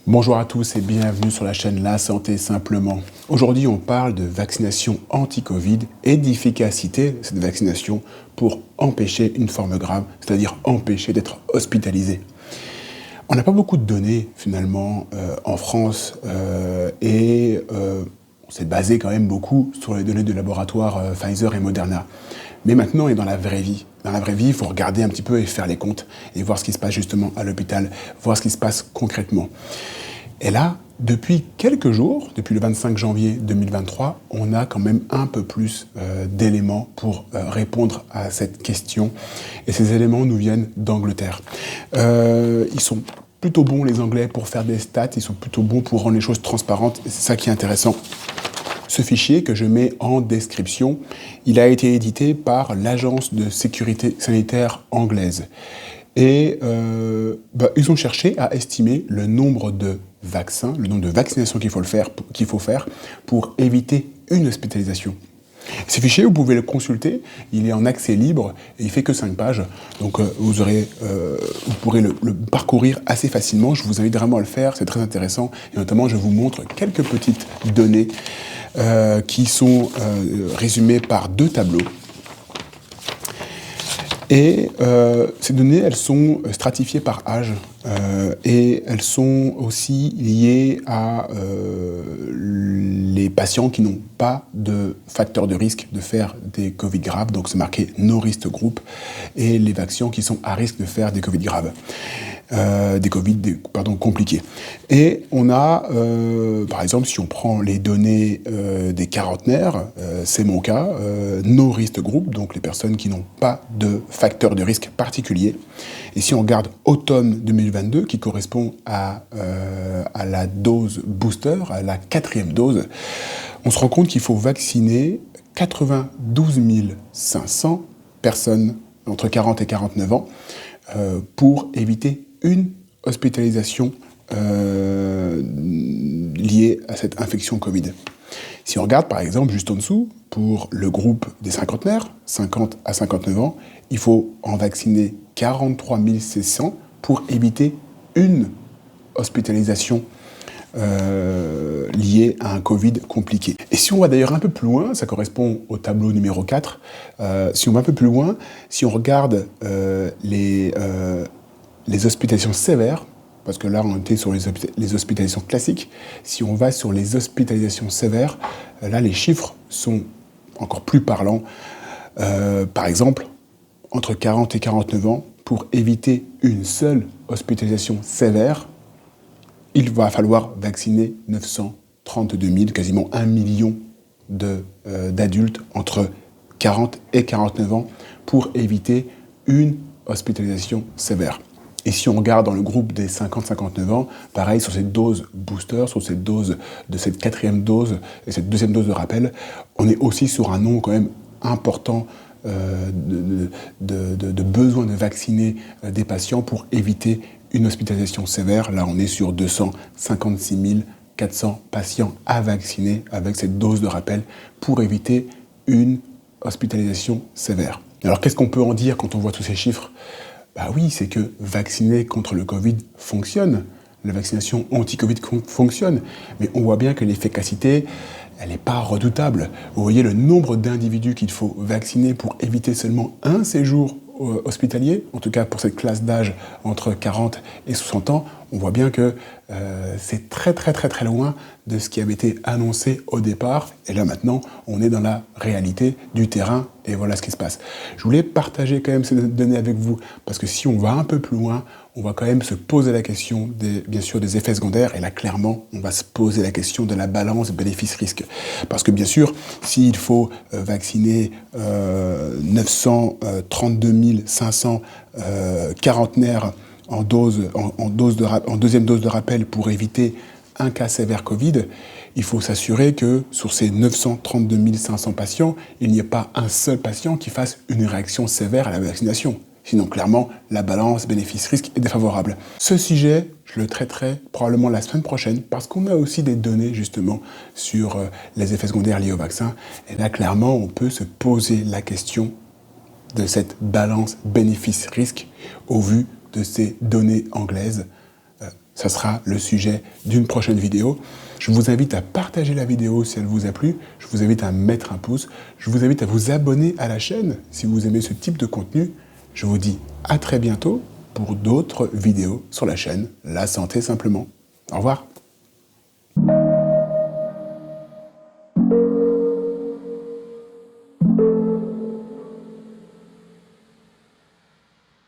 Bonjour à tous et bienvenue sur la chaîne La Santé Simplement. Aujourd'hui, on parle de vaccination anti-Covid et d'efficacité de cette vaccination pour empêcher une forme grave, c'est-à-dire empêcher d'être hospitalisé. On n'a pas beaucoup de données finalement en France et on s'est basé quand même beaucoup sur les données de laboratoire Pfizer et Moderna. Mais maintenant, on est dans la vraie vie. Dans la vraie vie, il faut regarder un petit peu et faire les comptes et voir ce qui se passe justement à l'hôpital, voir ce qui se passe concrètement. Et là, depuis quelques jours, depuis le 25 janvier 2023, on a quand même un peu plus d'éléments pour répondre à cette question. Et ces éléments nous viennent d'Angleterre. Ils sont plutôt bons, les Anglais, pour faire des stats. Ils sont plutôt bons pour rendre les choses transparentes. Et c'est ça qui est intéressant. Ce fichier que je mets en description, il a été édité par l'Agence de sécurité sanitaire anglaise. Et ils ont cherché à estimer le nombre de vaccins, le nombre de vaccinations qu'il faut faire pour éviter une hospitalisation. Ce fichier, vous pouvez le consulter, il est en accès libre et il fait que 5 pages. Donc vous pourrez le parcourir assez facilement. Je vous invite vraiment à le faire, c'est très intéressant. Et notamment, je vous montre quelques petites données qui sont résumées par 2 tableaux. Et ces données, elles sont stratifiées par âge et elles sont aussi liées à les patients qui n'ont pas de facteur de risque de faire des Covid graves, donc c'est marqué no risk group, et les patients qui sont à risque de faire des Covid graves. Compliqués. Et on a, par exemple, si on prend les données des quarantenaires, c'est mon cas, no risk group, donc les personnes qui n'ont pas de facteur de risque particulier. Et si on regarde automne 2022, qui correspond à la dose booster, à la 4e dose, on se rend compte qu'il faut vacciner 92 500 personnes entre 40 et 49 ans pour éviter une hospitalisation liée à cette infection Covid. Si on regarde par exemple juste en dessous, pour le groupe des cinquantenaires, 50 à 59 ans, il faut en vacciner 43 600 pour éviter une hospitalisation liée à un Covid compliqué. Et si on va d'ailleurs un peu plus loin, ça correspond au tableau numéro 4, si on va un peu plus loin, si on regarde les hospitalisations sévères, parce que là on était sur les hospitalisations classiques, si on va sur les hospitalisations sévères, là les chiffres sont encore plus parlants. Par exemple, entre 40 et 49 ans, pour éviter une seule hospitalisation sévère, il va falloir vacciner 932 000, quasiment 1 million d'adultes entre 40 et 49 ans pour éviter une hospitalisation sévère. Et si on regarde dans le groupe des 50-59 ans, pareil, sur cette dose booster, sur cette dose de cette 4e dose et cette 2e dose de rappel, on est aussi sur un nombre quand même important de besoin de vacciner des patients pour éviter une hospitalisation sévère. Là, on est sur 256 400 patients à vacciner avec cette dose de rappel pour éviter une hospitalisation sévère. Alors, qu'est-ce qu'on peut en dire quand on voit tous ces chiffres ? Bah oui, c'est que vacciner contre le Covid fonctionne. La vaccination anti-Covid fonctionne. Mais on voit bien que l'efficacité, elle n'est pas redoutable. Vous voyez le nombre d'individus qu'il faut vacciner pour éviter seulement un séjour hospitalier, en tout cas pour cette classe d'âge entre 40 et 60 ans, on voit bien que c'est très loin de ce qui avait été annoncé au départ. Et là maintenant, on est dans la réalité du terrain et voilà ce qui se passe. Je voulais partager quand même ces données avec vous parce que si on va un peu plus loin, on va quand même se poser la question bien sûr des effets secondaires et là clairement, on va se poser la question de la balance bénéfice-risque. Parce que bien sûr, s'il faut vacciner 932 500 quarantenaires en deuxième dose de rappel pour éviter un cas sévère Covid, il faut s'assurer que sur ces 932 500 patients, il n'y ait pas un seul patient qui fasse une réaction sévère à la vaccination. Sinon, clairement, la balance bénéfice-risque est défavorable. Ce sujet, je le traiterai probablement la semaine prochaine parce qu'on a aussi des données justement sur les effets secondaires liés au vaccin. Et là, clairement, on peut se poser la question de cette balance bénéfice-risque au vu de ces données anglaises. Ça sera le sujet d'une prochaine vidéo. Je vous invite à partager la vidéo si elle vous a plu. Je vous invite à mettre un pouce. Je vous invite à vous abonner à la chaîne si vous aimez ce type de contenu. Je vous dis à très bientôt pour d'autres vidéos sur la chaîne La Santé Simplement. Au revoir.